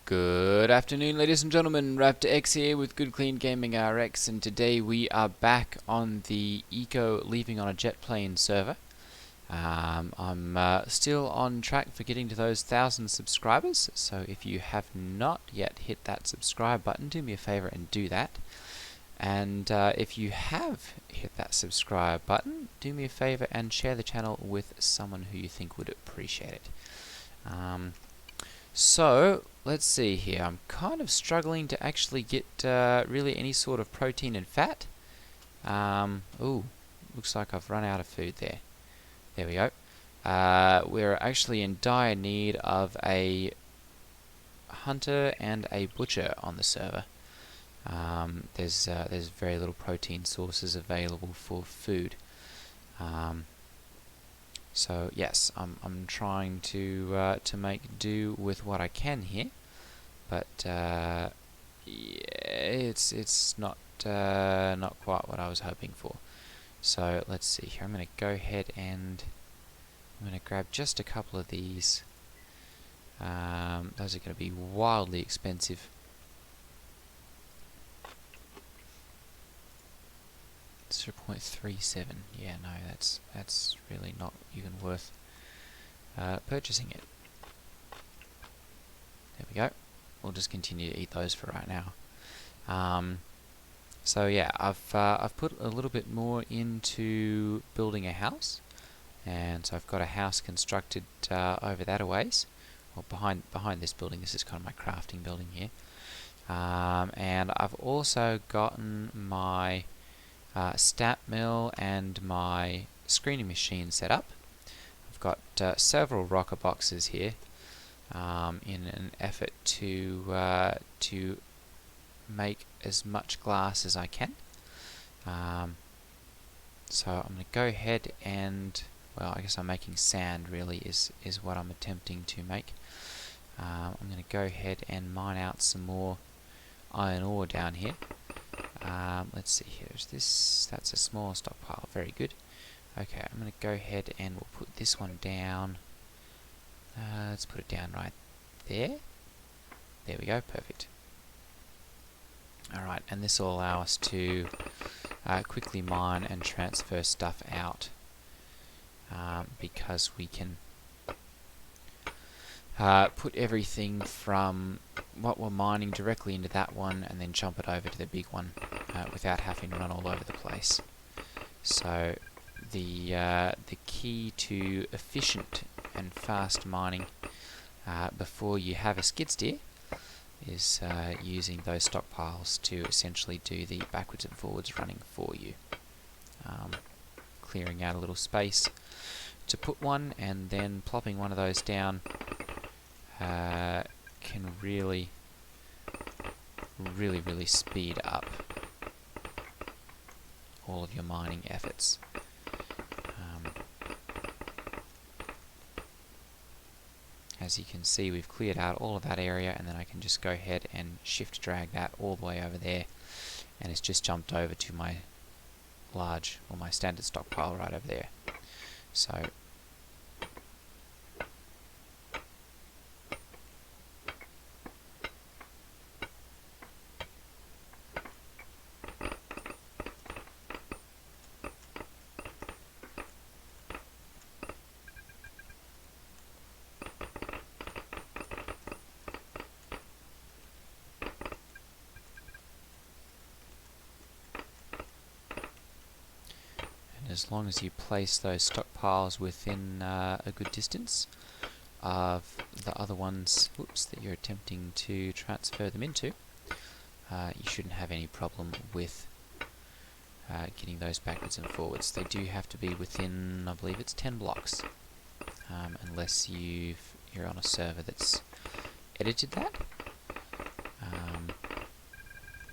Good afternoon, ladies and gentlemen. Raptor X here with Good Clean Gaming RX, and today we are back on the Eco Leaving on a Jet Plane server. I'm still on track for getting to those 1,000 subscribers, so if you have not yet hit that subscribe button, do me a favor and do that. And if you have hit that subscribe button, do me a favor and share the channel with someone who you think would appreciate it. So, let's see here. I'm kind of struggling to actually get really any sort of protein and fat. Ooh, looks like I've run out of food there. There we go. We're actually in dire need of a hunter and a butcher on the server. There's very little protein sources available for food. So yes, I'm trying to make do with what I can here, but yeah, it's not quite what I was hoping for. So let's see here. I'm going to go ahead and I'm going to grab just a couple of these. Those are going to be wildly expensive. 0.37. Yeah, no, that's really not even worth purchasing it. There we go. We'll just continue to eat those for right now. So yeah, I've put a little bit more into building a house, and so I've got a house constructed over that a ways. Well, behind this building. This is kind of my crafting building here. And I've also gotten my stamp mill and my screening machine set up. I've got several rocker boxes here in an effort to make as much glass as I can. So I'm going to go ahead and, well, I guess I'm making sand really is what I'm attempting to make. I'm going to go ahead and mine out some more iron ore down here. Let's see here. That's a small stockpile. Very good. Okay, I'm going to go ahead and we'll put this one down. Let's put it down right there. There we go. Perfect. Alright, and this will allow us to quickly mine and transfer stuff out because we can put everything from what we're mining directly into that one and then jump it over to the big one without having to run all over the place. So the key to efficient and fast mining before you have a skid steer is using those stockpiles to essentially do the backwards and forwards running for you. Clearing out a little space to put one and then plopping one of those down can really speed up all of your mining efforts. As you can see, we've cleared out all of that area, and then I can just go ahead and shift drag that all the way over there, and it's just jumped over to my large, or my standard stockpile right over there. So as long as you place those stockpiles within a good distance of the other ones that you're attempting to transfer them into, you shouldn't have any problem with getting those backwards and forwards. They do have to be within, I believe it's 10 blocks, unless you're on a server that's edited that.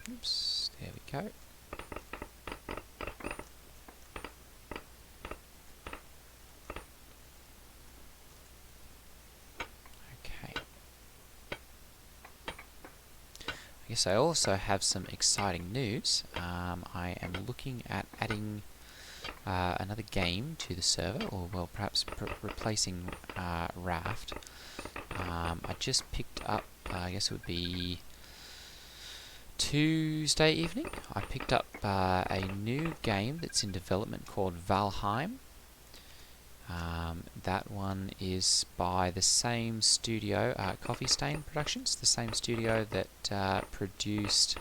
Oops, there we go. Yes, I also have some exciting news. I am looking at adding another game to the server, or well, perhaps replacing Raft. I just picked up I guess it would be Tuesday evening, I picked up a new game that's in development called Valheim. That one is by the same studio, Coffee Stain Productions, the same studio that produced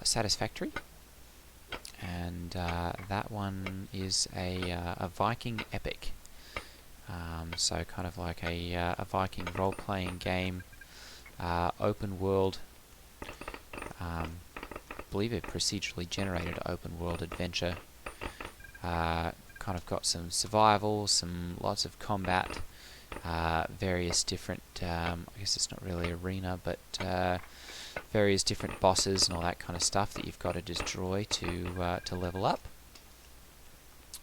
Satisfactory. And that one is a Viking epic. So kind of like a Viking role-playing game, open world. I believe a procedurally generated open world adventure. Kind of got some survival, some lots of combat, various different, I guess it's not really arena, but various different bosses and all that kind of stuff that you've got to destroy to level up.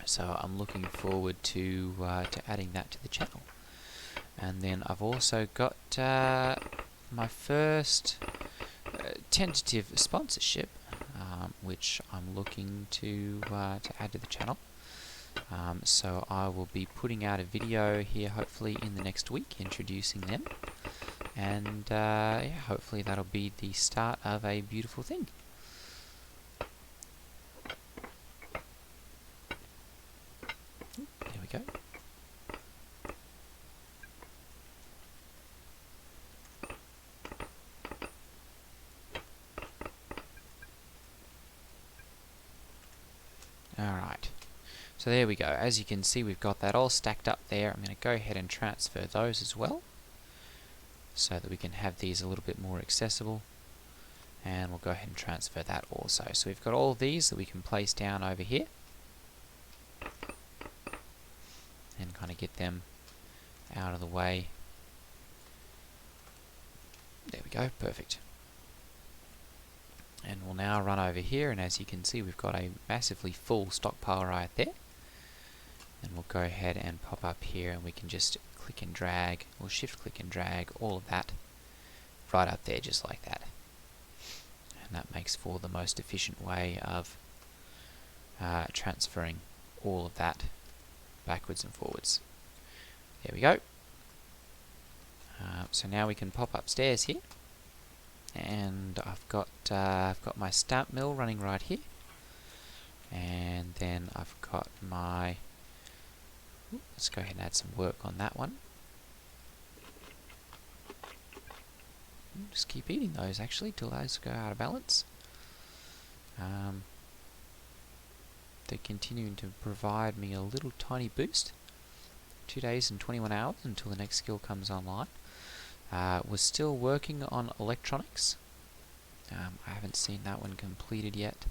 So I'm looking forward to adding that to the channel. And then I've also got my first tentative sponsorship, which I'm looking to add to the channel. So I will be putting out a video here hopefully in the next week introducing them, and yeah, hopefully that'll be the start of a beautiful thing. There we go. Alright, so there we go. As you can see, we've got that all stacked up there. I'm going to go ahead and transfer those as well, so that we can have these a little bit more accessible. And we'll go ahead and transfer that also. So we've got all these that we can place down over here, and kind of get them out of the way. There we go, perfect. And we'll now run over here, and as you can see, we've got a massively full stockpile right there. And we'll go ahead and pop up here, and we can just click and drag, or shift click and drag all of that right up there, just like that. And that makes for the most efficient way of transferring all of that backwards and forwards. There we go. So now we can pop upstairs here, and I've got my stamp mill running right here, and then I've got my, let's go ahead and add some work on that one. Just keep eating those actually till those go out of balance. They're continuing to provide me a little tiny boost. 2 days and 21 hours until the next skill comes online. We're still working on electronics. I haven't seen that one completed yet,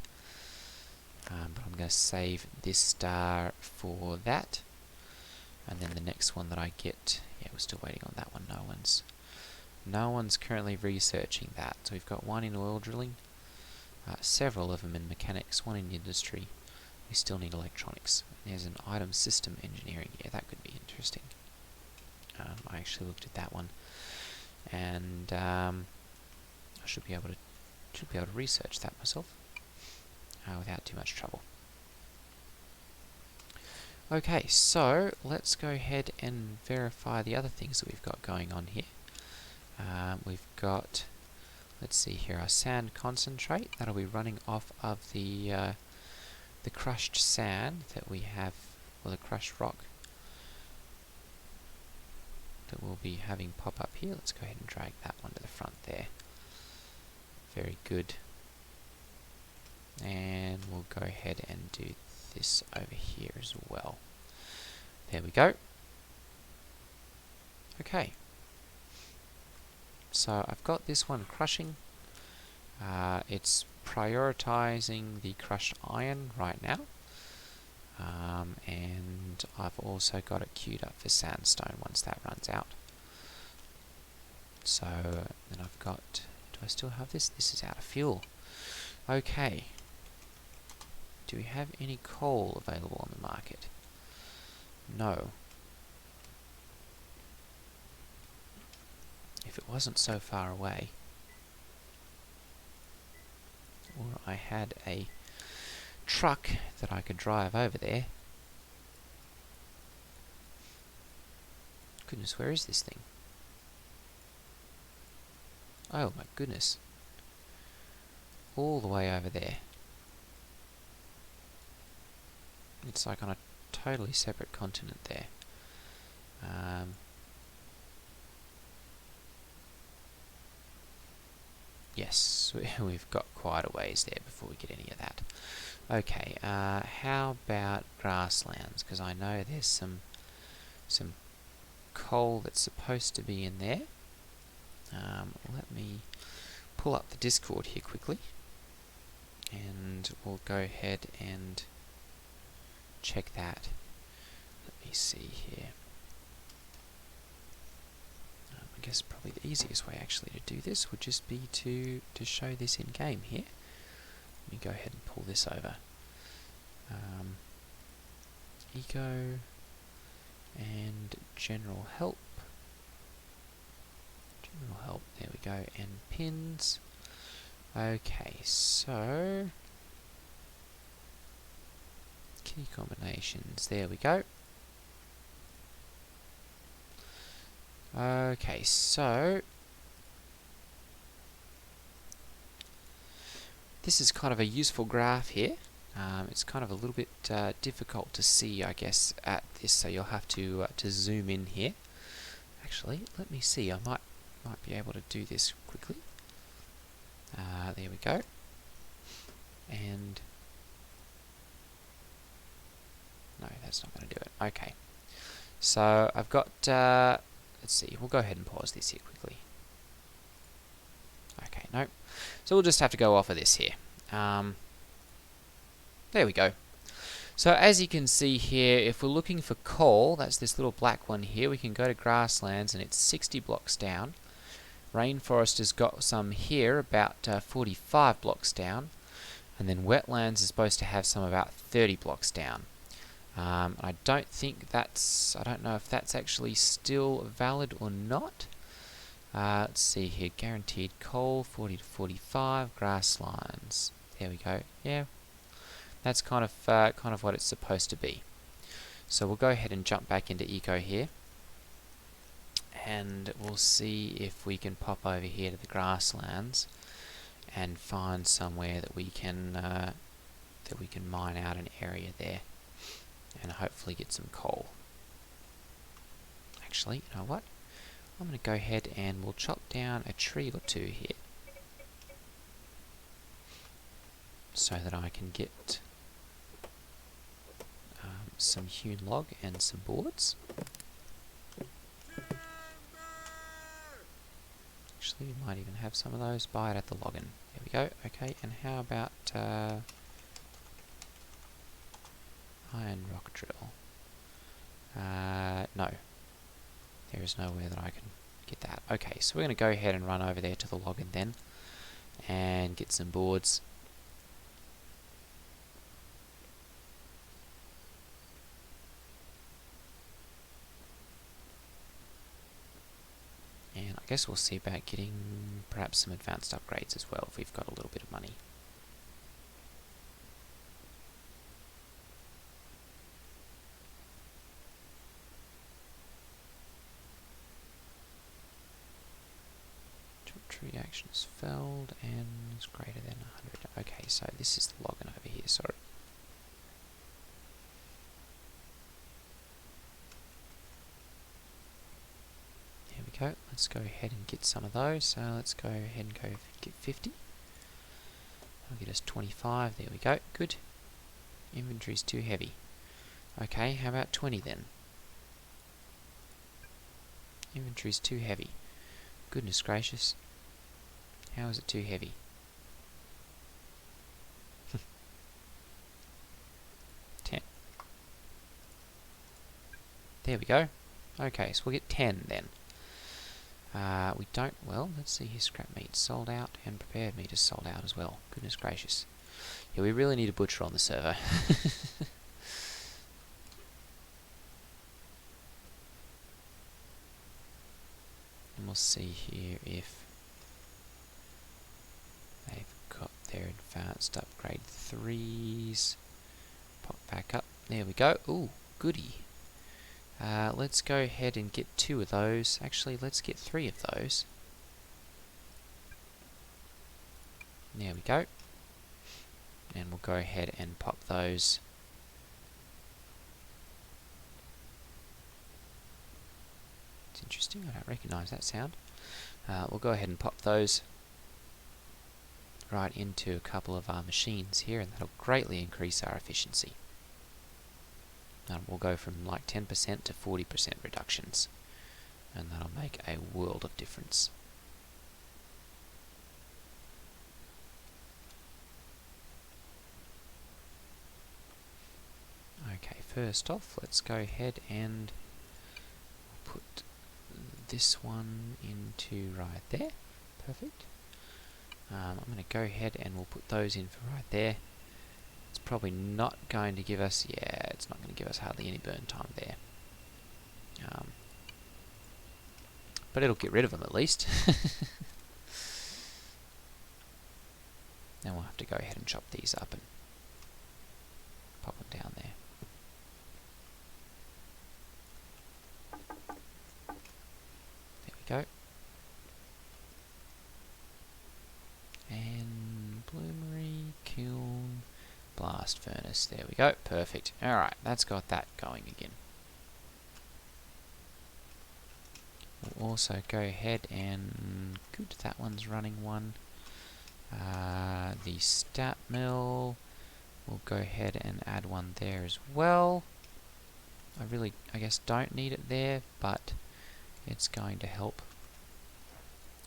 but I'm going to save this star for that. And then the next one that I get, yeah, we're still waiting on that one. No one's currently researching that. So we've got one in oil drilling, several of them in mechanics, one in industry. We still need electronics. There's an item system engineering. Yeah, that could be interesting. I actually looked at that one, and I should be able to research that myself without too much trouble. Okay, so let's go ahead and verify the other things that we've got going on here. We've got, let's see here, our sand concentrate. That'll be running off of the crushed sand that we have, or the crushed rock that we'll be having pop up here. Let's go ahead and drag that one to the front there. Very good. And we'll go ahead and do this over here as well. There we go. Okay. So I've got this one crushing. It's prioritizing the crushed iron right now. And I've also got it queued up for sandstone once that runs out. So then I've got, do I still have this? This is out of fuel. Okay. Do we have any coal available on the market? No. If it wasn't so far away, or I had a truck that I could drive over there. Goodness, where is this thing? Oh my goodness. All the way over there. It's like on a totally separate continent there. Yes, we've got quite a ways there before we get any of that. Okay, how about grasslands? Because I know there's some coal that's supposed to be in there. Let me pull up the Discord here quickly, and we'll go ahead and check that. Let me see here. I guess probably the easiest way actually to do this would just be to show this in game here. Let me go ahead and pull this over. Eco and general help. General help, there we go, and pins. Okay, so key combinations, there we go. Okay, so this is kind of a useful graph here. It's kind of a little bit difficult to see, I guess, at this, so you'll have to zoom in here. Actually, let me see. I might be able to do this quickly. There we go. And no, that's not going to do it. Okay. So I've got. Let's see. We'll go ahead and pause this here quickly. Okay. No. So we'll just have to go off of this here. There we go. So as you can see here, if we're looking for coal, that's this little black one here, we can go to grasslands and it's 60 blocks down. Rainforest has got some here, about 45 blocks down. And then wetlands is supposed to have some about 30 blocks down. I don't know if that's actually still valid or not. Let's see here, guaranteed coal, 40 to 45, grasslands. There we go. Yeah. That's kind of what it's supposed to be. So we'll go ahead and jump back into Eco here, and we'll see if we can pop over here to the grasslands and find somewhere that we can mine out an area there, and hopefully get some coal. Actually, you know what? I'm going to go ahead and we'll chop down a tree or two here, so that I can get some hewn log and some boards. Actually, we might even have some of those. Buy it at the loggin. There we go. Okay, and how about iron rock drill? No. There is nowhere that I can get that. Okay, so we're going to go ahead and run over there to the loggin then, and get some boards. And I guess we'll see about getting perhaps some advanced upgrades as well if we've got a little bit of money. Tree actions felled and is greater than 100. Okay, so this is the loggin over here, sorry. There we go. Let's go ahead and get some of those. So let's go ahead and get 50. That'll get us 25. There we go. Good. Inventory's too heavy. Okay, how about 20 then? Inventory's too heavy. Goodness gracious. How is it too heavy? There we go. Okay, so we'll get 10 then. We don't, well, let's see here, scrap meat sold out and prepared meat is sold out as well. Goodness gracious. Yeah, we really need a butcher on the server. And we'll see here if they've got their advanced upgrade 3s. Pop back up. There we go. Ooh, goody. Let's go ahead and get 2 of those. Actually, let's get 3 of those. There we go. And we'll go ahead and pop those. It's interesting, I don't recognise that sound. We'll go ahead and pop those right into a couple of our machines here, and that'll greatly increase our efficiency. We'll go from like 10% to 40% reductions, and that'll make a world of difference. Okay, first off, let's go ahead and put this one into right there. Perfect. I'm going to go ahead and we'll put those in for right there. It's probably not going to give us, yeah, it's not going to give us hardly any burn time there. But it'll get rid of them at least. Then we'll have to go ahead and chop these up and pop them down there. There we go. And bloomery, kiln, blast furnace. There we go. Perfect. Alright, that's got that going again. We'll also go ahead and... good, that one's running one. The stat mill, we'll go ahead and add one there as well. I guess don't need it there, but it's going to help.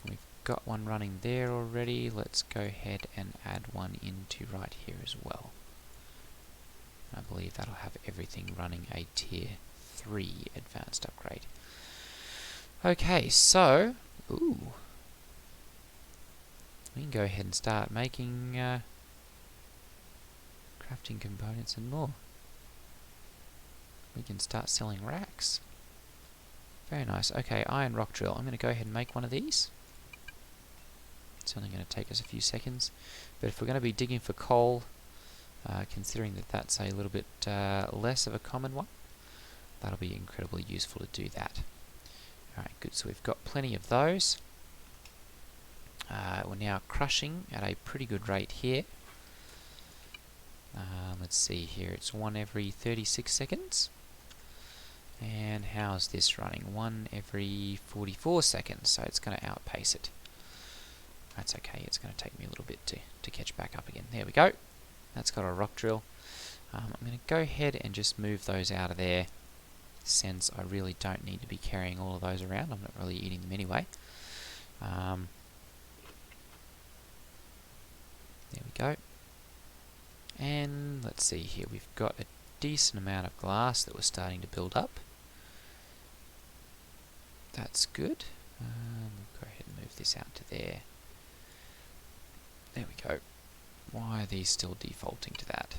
We've got one running there already. Let's go ahead and add one into right here as well. I believe that'll have everything running a tier 3 advanced upgrade. Okay, so, ooh, we can go ahead and start making crafting components and more. We can start selling racks. Very nice. Okay, iron rock drill. I'm going to go ahead and make one of these. It's only going to take us a few seconds. But if we're going to be digging for coal, considering that that's a little bit less of a common one, that'll be incredibly useful to do that. Alright, good. So we've got plenty of those. We're now crushing at a pretty good rate here. Let's see here. It's 1 every 36 seconds. And how's this running? 1 every 44 seconds, so it's going to outpace it. That's okay, it's going to take me a little bit to catch back up again. There we go. That's got a rock drill. I'm going to go ahead and just move those out of there, since I really don't need to be carrying all of those around. I'm not really eating them anyway. There we go. And let's see here, we've got a decent amount of glass that we're starting to build up. That's good. We'll go ahead and move this out to there. There we go. Why are these still defaulting to that?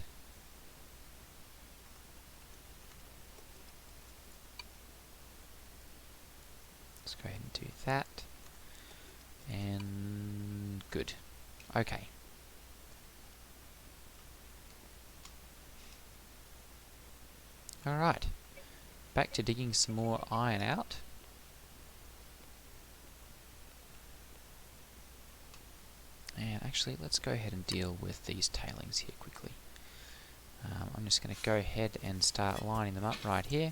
Let's go ahead and do that. And good. Okay. Alright. Back to digging some more iron out. And actually, let's go ahead and deal with these tailings here quickly. I'm just going to go ahead and start lining them up right here.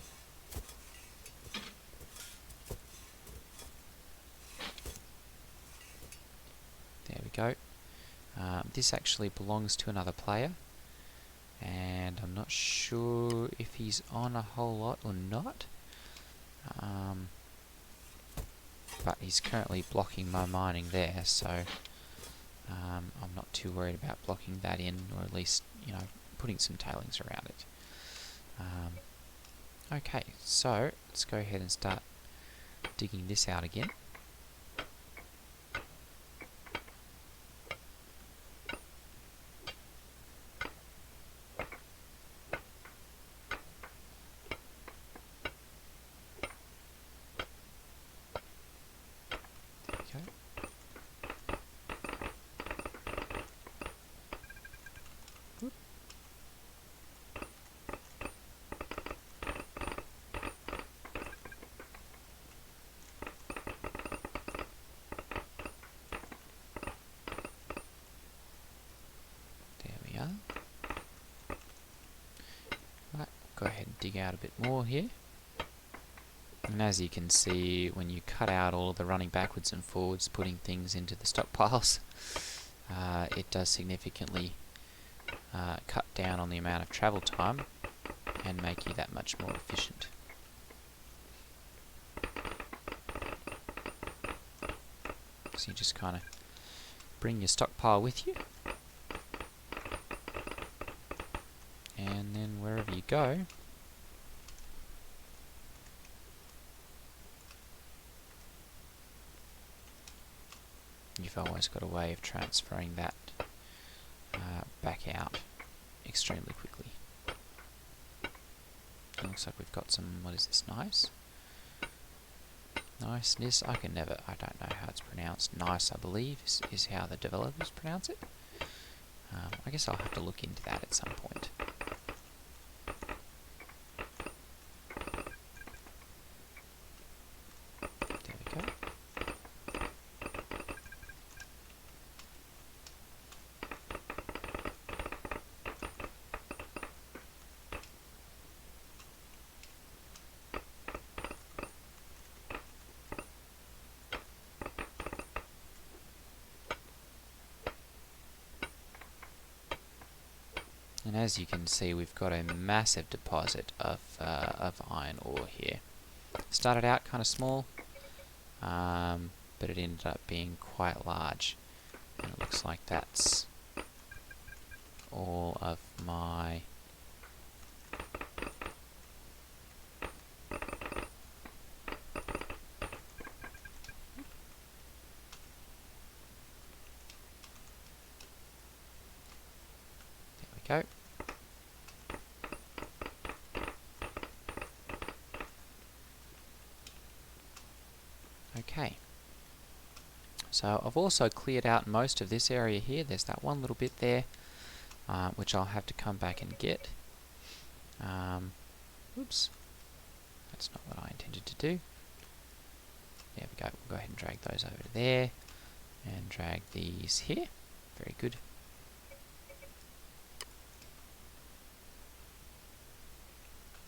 There we go. This actually belongs to another player, and I'm not sure if he's on a whole lot or not. But he's currently blocking my mining there, so I'm not too worried about blocking that in, or at least, you know, putting some tailings around it. Okay, so let's go ahead and start digging this out again. dig out a bit more here. And as you can see, when you cut out all of the running backwards and forwards, putting things into the stockpiles, it does significantly cut down on the amount of travel time and make you that much more efficient. So you just kind of bring your stockpile with you, and then wherever you go, you've always got a way of transferring that back out extremely quickly. It looks like we've got some, what is this, nice? Niceness, I don't know how it's pronounced. Nice, I believe, is how the developers pronounce it. I guess I'll have to look into that at some point. There we go. And as you can see, we've got a massive deposit of iron ore here. Started out kind of small, but it ended up being quite large. And it looks like that's all of my go. Okay. So I've also cleared out most of this area here. There's that one little bit there, which I'll have to come back and get. Oops. That's not what I intended to do. There we go. We'll go ahead and drag those over to there, and drag these here. Very good.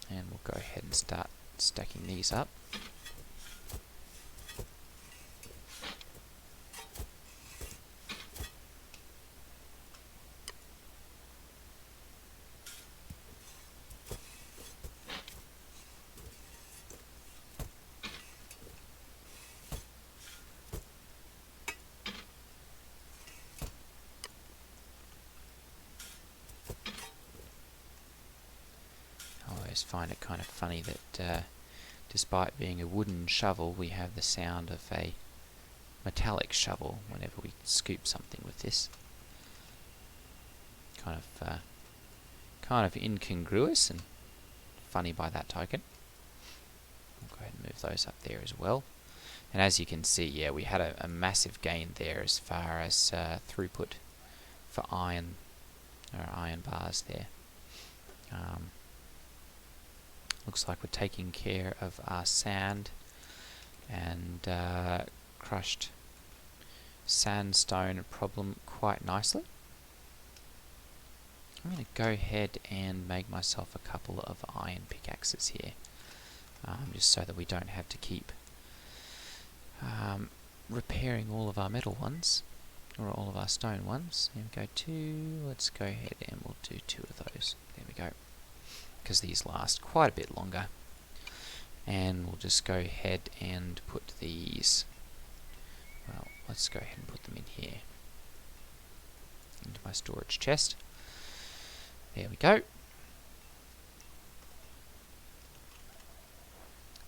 And we'll go ahead and start stacking these up. I always find it kind of funny that despite being a wooden shovel, we have the sound of a metallic shovel whenever we scoop something with this. Kind of incongruous and funny by that token. We'll go ahead and move those up there as well. And as you can see, yeah, we had a massive gain there as far as throughput for iron bars there. Looks like we're taking care of our sand and crushed sandstone problem quite nicely. I'm going to go ahead and make myself a couple of iron pickaxes here, just so that we don't have to keep repairing all of our metal ones, or all of our stone ones. There we go, two. Let's go ahead and we'll do two of those. There we go. Because these last quite a bit longer. And we'll just go ahead and put these, well, let's go ahead and put them in here, into my storage chest. There we go.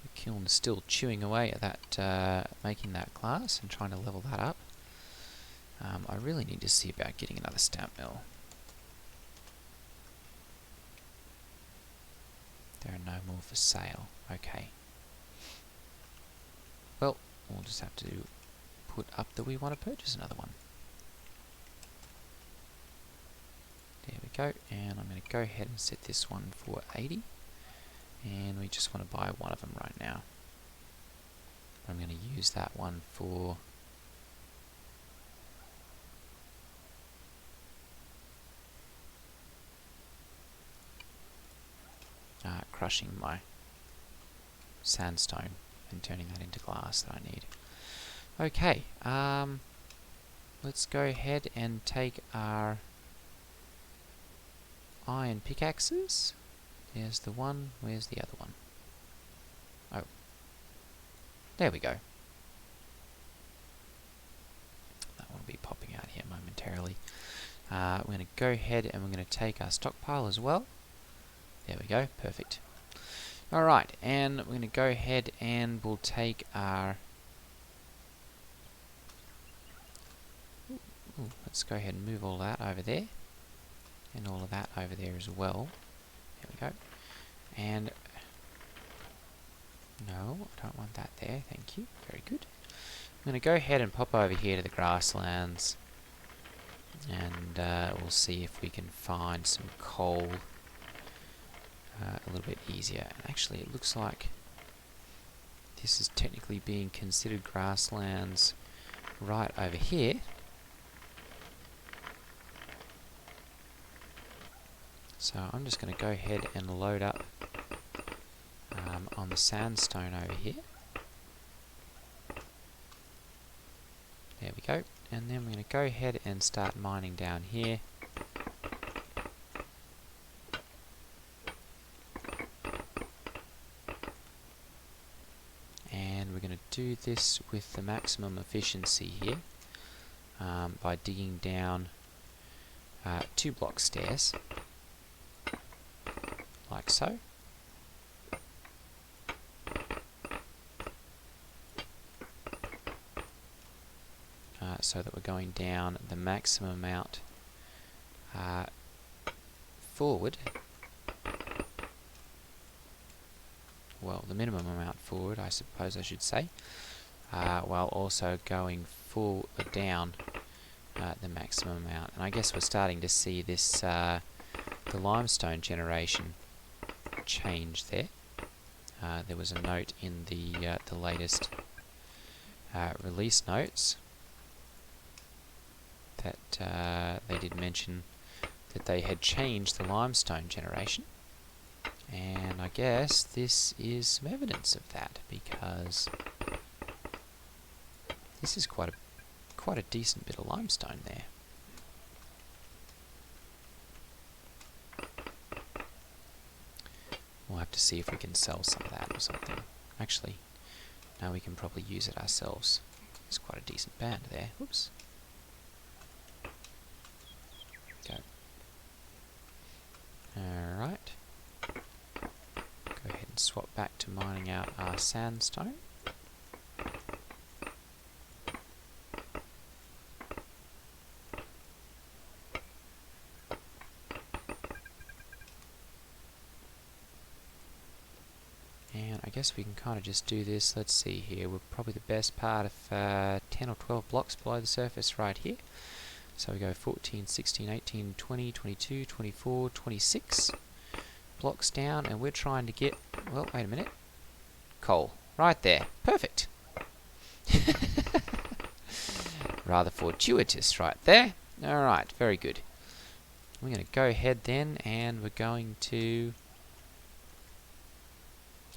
The kiln is still chewing away at that, making that glass and trying to level that up. I really need to see about getting another stamp mill. There are no more for sale. Okay. Well, we'll just have to put up that we want to purchase another one. There we go. And I'm going to go ahead and set this one for 80. And we just want to buy one of them right now. I'm going to use that one for crushing my sandstone and turning that into glass that I need. Okay, let's go ahead and take our iron pickaxes. There's the one. Where's the other one? Oh, there we go. That one will be popping out here momentarily. We're going to go ahead and we're going to take our stockpile as well. There we go, perfect. Alright, and we're going to go ahead and we'll take our... let's go ahead and move all that over there. And all of that over there as well. There we go. And... no, I don't want that there, thank you. Very good. I'm going to go ahead and pop over here to the grasslands. And we'll see if we can find some coal a little bit easier. And actually it looks like this is technically being considered grasslands right over here. So I'm just going to go ahead and load up on the sandstone over here. There we go. And then we're going to go ahead and start mining down here. And we're going to do this with the maximum efficiency here by digging down 2 block stairs, like so. So that we're going down the maximum amount forward, well, the minimum amount forward, I suppose I should say, while also going down the maximum amount. And I guess we're starting to see this, the limestone generation change there. There was a note in the latest release notes that they did mention that they had changed the limestone generation, and I guess this is some evidence of that, because this is quite a decent bit of limestone there. We'll have to see if we can sell some of that or something. Actually, no, we can probably use it ourselves. It's quite a decent band there. Whoops. Alright. Go ahead and swap back to mining out our sandstone. And I guess we can kind of just do this. Let's see here. We're probably the best part of 10 or 12 blocks below the surface right here. So we go 14, 16, 18, 20, 22, 24, 26 blocks down, and we're trying to get, well, wait a minute, coal. Right there. Perfect. Rather fortuitous right there. Alright, very good. We're going to go ahead then, and we're going to,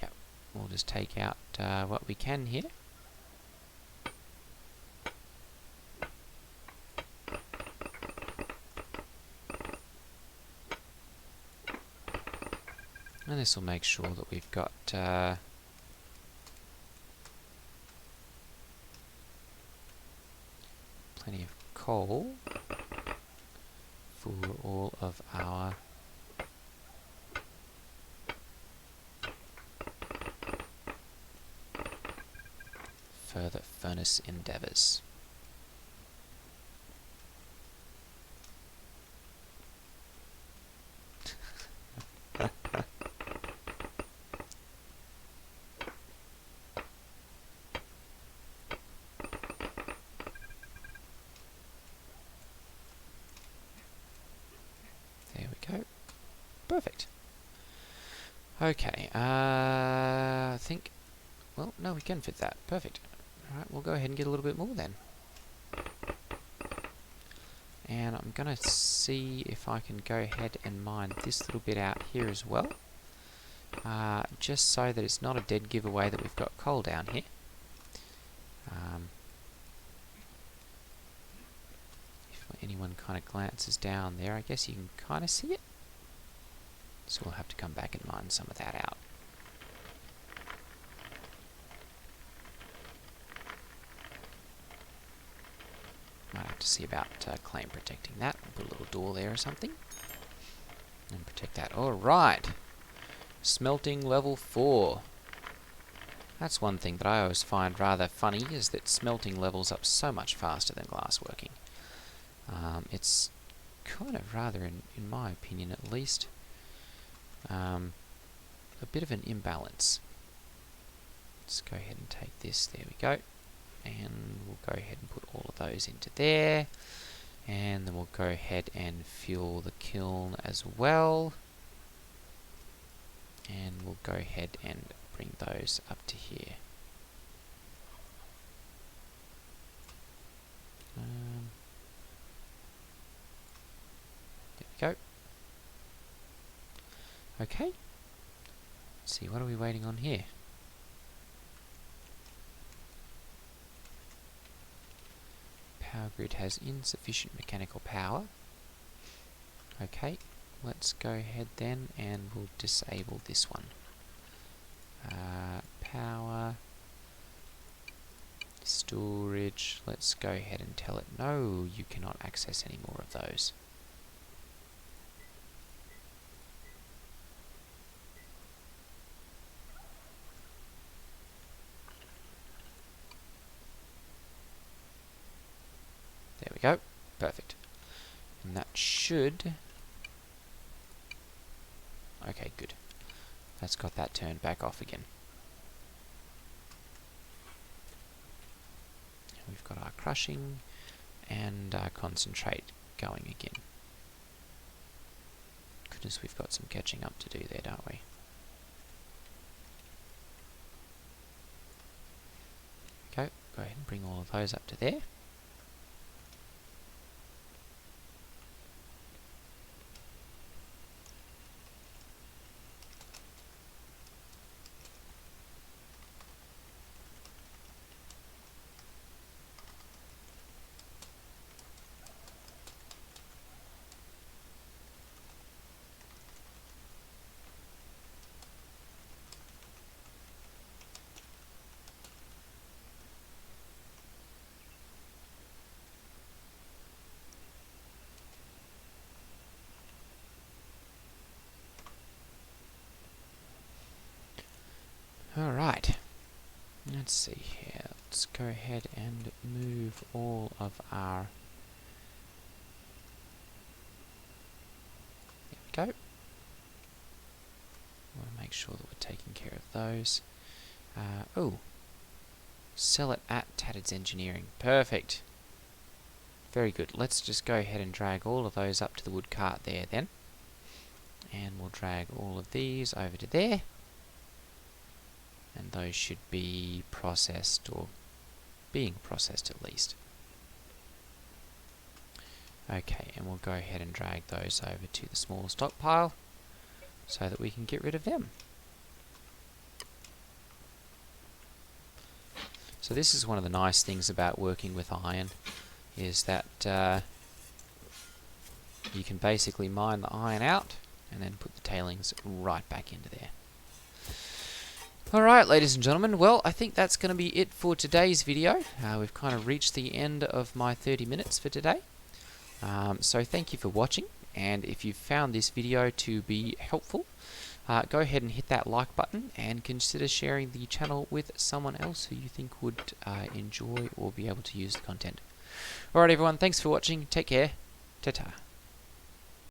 yep, we'll just take out what we can here. And this will make sure that we've got plenty of coal for all of our further furnace endeavours. Perfect. Okay, I think, well, no, we can fit that. Perfect. Alright, we'll go ahead and get a little bit more then. And I'm going to see if I can go ahead and mine this little bit out here as well. just so that it's not a dead giveaway that we've got coal down here. If anyone kind of glances down there, I guess you can kind of see it. So we'll have to come back and mine some of that out. Might have to see about claim protecting that. Put a little door there or something. And protect that. Alright. Smelting level 4. That's one thing that I always find rather funny, is that smelting levels up so much faster than glassworking. It's kind of rather, in my opinion at least, a bit of an imbalance. Let's go ahead and take this. There we go. And we'll go ahead and put all of those into there. And then we'll go ahead and fuel the kiln as well. And we'll go ahead and bring those up to here. There we go. Okay. Let's see, what are we waiting on here? Power grid has insufficient mechanical power. Okay, let's go ahead then and we'll disable this one. Power, storage, let's go ahead and tell it no, you cannot access any more of those. There we go, perfect. And that should... Okay, good. That's got that turned back off again. We've got our crushing and our concentrate going again. Goodness, we've got some catching up to do there, don't we? Okay, go ahead and bring all of those up to there. Alright, let's see here. Let's go ahead and move all of our... There we go. I want to make sure that we're taking care of those. Oh, sell it at Tattered's Engineering. Perfect. Very good. Let's just go ahead and drag all of those up to the wood cart there then. And we'll drag all of these over to there. And those should be processed, or being processed at least. Okay, and we'll go ahead and drag those over to the small stockpile so that we can get rid of them. So this is one of the nice things about working with iron, is that you can basically mine the iron out and then put the tailings right back into there. Alright, ladies and gentlemen, well, I think that's going to be it for today's video. We've kind of reached the end of my 30 minutes for today. So thank you for watching, and if you found this video to be helpful, go ahead and hit that like button and consider sharing the channel with someone else who you think would enjoy or be able to use the content. Alright everyone, thanks for watching, take care, ta-ta.